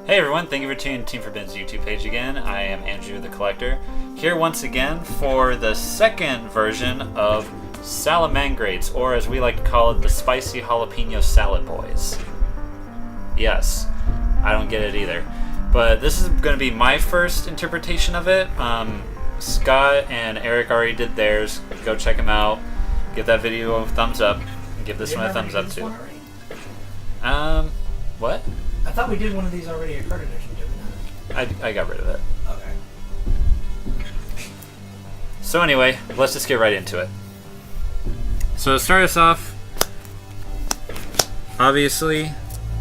Hey everyone, thank you for tuning to Team Forbidden's YouTube page again. I am Andrew the Collector, here once again for the second version of Salamangreats, or as we like to call it, the Spicy Jalapeno Salad Boys. Yes, I don't get it either. But this is going to be my first interpretation of it. Scott and Eric already did theirs. Go check them out. Give that video a thumbs up. And give this one a thumbs up too. What? I thought we did one of these already at card edition, did we not? I got rid of it. Okay. So anyway, let's just get right into it. So to start us off, obviously,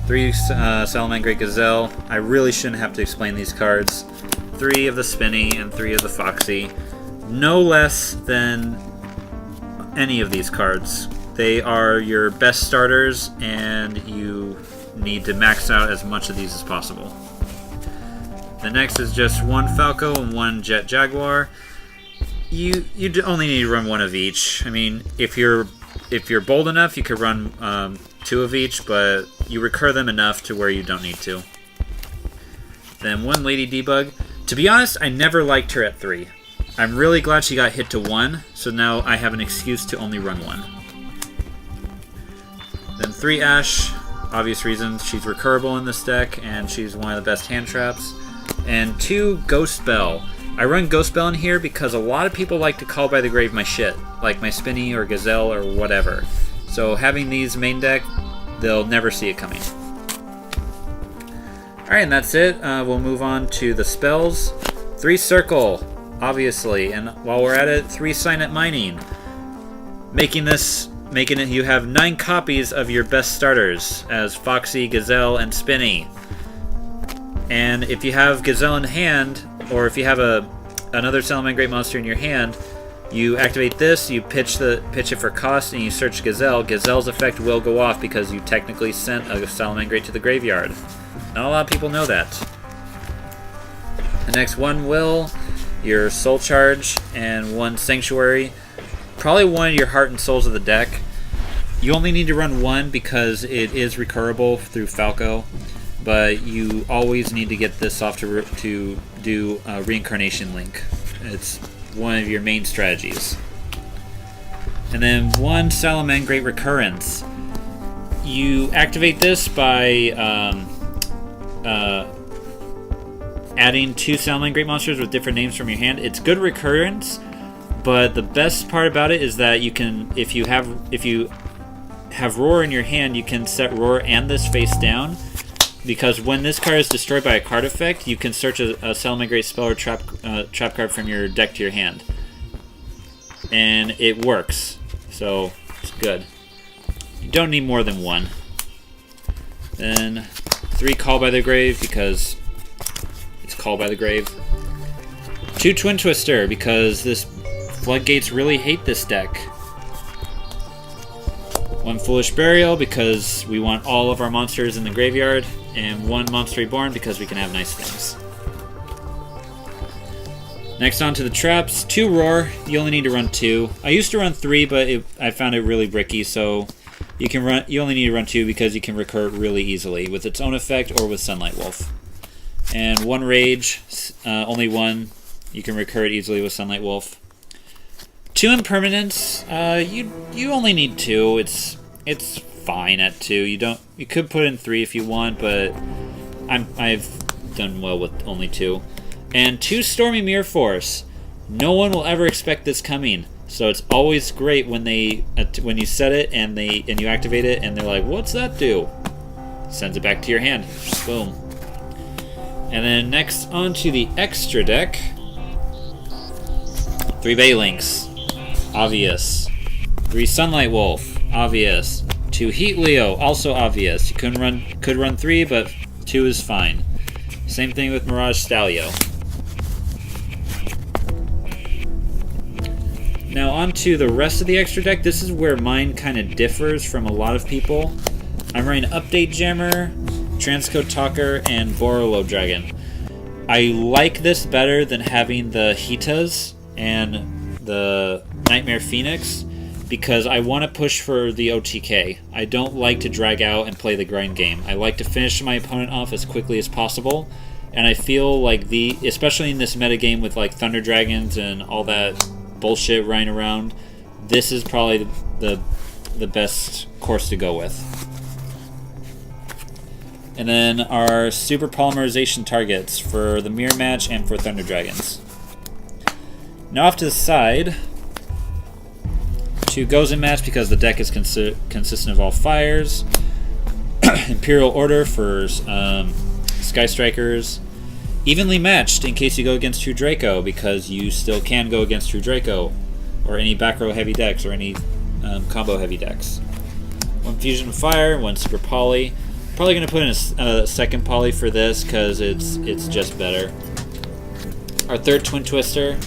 3 Salamangreat Gazelle. I really shouldn't have to explain these cards. 3 of the Spinny and 3 of the Foxy. No less than any of these cards. They are your best starters, and you need to max out as much of these as possible. The next is just 1 Falco and 1 Jet Jaguar. You only need to run 1 of each. I mean, if you're bold enough, you could run 2 of each, but you recur them enough to where you don't need to. Then 1 Lady Debug. To be honest, I never liked her at 3. I'm really glad she got hit to 1, so now I have an excuse to only run 1. Then 3 Ash. Obvious reasons, she's recurable in this deck, and she's one of the best hand traps. And 2 Ghost Bell. I run Ghost Bell in here because a lot of people like to call by the grave my shit, like my Spinny or Gazelle or whatever. So having these main deck, they'll never see it coming. Alright, and that's it. We'll move on to the spells. 3 Circle, obviously, and while we're at it, 3 Signet Mining. Making it you have 9 copies of your best starters as Foxy, Gazelle, and Spinny. And if you have Gazelle in hand, or if you have another Salamangreat monster in your hand, you activate this, you pitch it for cost, and you search Gazelle. Gazelle's effect will go off because you technically sent a Salamangreat to the graveyard. Not a lot of people know that. The next 1 Will, your Soul Charge, and 1 Sanctuary. Probably one of your Heart and Souls of the deck. You only need to run 1 because it is recurable through Falco, but you always need to get this off to do a Reincarnation Link. It's one of your main strategies. And then 1 Salamangreat Recurrence. You activate this by adding 2 Salamangreat monsters with different names from your hand. It's good recurrence. But the best part about it is that you can, if you have Roar in your hand, you can set Roar and this face down, because when this card is destroyed by a card effect, you can search a Salamangreat spell or trap card from your deck to your hand, and it works. So it's good. You don't need more than 1. Then 3 Call by the Grave, because it's Call by the Grave. 2 Twin Twister, because this Floodgates really hate this deck. 1 Foolish Burial, because we want all of our monsters in the graveyard. And 1 Monster Reborn, because we can have nice things. Next on to the traps. 2 Roar. You only need to run 2. I used to run 3, but I found it really bricky, so you only need to run 2 because you can recur really easily with its own effect or with Sunlight Wolf. And 1 Rage. Only 1. You can recur it easily with Sunlight Wolf. 2 Impermanence, you only need 2. It's fine at 2. You could put in 3 if you want, but I've done well with only 2. And 2 Stormy Mirror Force. No one will ever expect this coming, so it's always great when you set it and you activate it and they're like, "What's that do?" Sends it back to your hand. Boom. And then next onto the extra deck. 3 Baylinks. Obvious. 3 Sunlight Wolf. Obvious. 2 Heat Leo. Also obvious. You could run 3, but 2 is fine. Same thing with Mirage Stalio. Now onto the rest of the extra deck. This is where mine kind of differs from a lot of people. I'm running Update Jammer, Transcode Talker, and Borolo Dragon. I like this better than having the Hitas and the Nightmare Phoenix, because I want to push for the OTK. I don't like to drag out and play the grind game. I like to finish my opponent off as quickly as possible, and I feel like especially in this metagame with like Thunder Dragons and all that bullshit running around, this is probably the best course to go with. And then our super polymerization targets for the mirror match and for Thunder Dragons. Now off to the side, 2 Gozen match because the deck is consistent of all fires. Imperial Order for Sky Strikers. Evenly matched in case you go against True Draco, because you still can go against True Draco or any back row heavy decks or any combo heavy decks. 1 Fusion of Fire, 1 Super Poly. Probably going to put in a second Poly for this because it's just better. Our 3rd Twin Twister.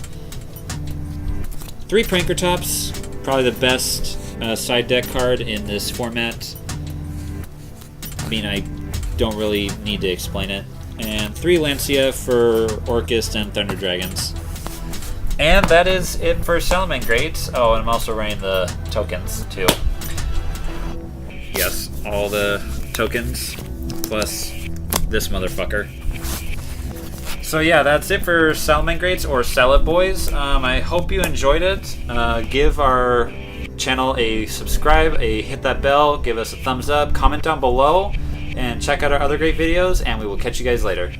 3 Pranker Tops. Probably the best side deck card in this format. I mean, I don't really need to explain it. And 3 Lancia for Orcust and Thunder Dragons. And that is it for Salamangreat. Oh, and I'm also running the tokens too. Yes, all the tokens plus this motherfucker. So yeah, that's it for Salamangreats or Salad Boys. I hope you enjoyed it. Give our channel a subscribe, hit that bell, give us a thumbs up, comment down below, and check out our other great videos, and we will catch you guys later.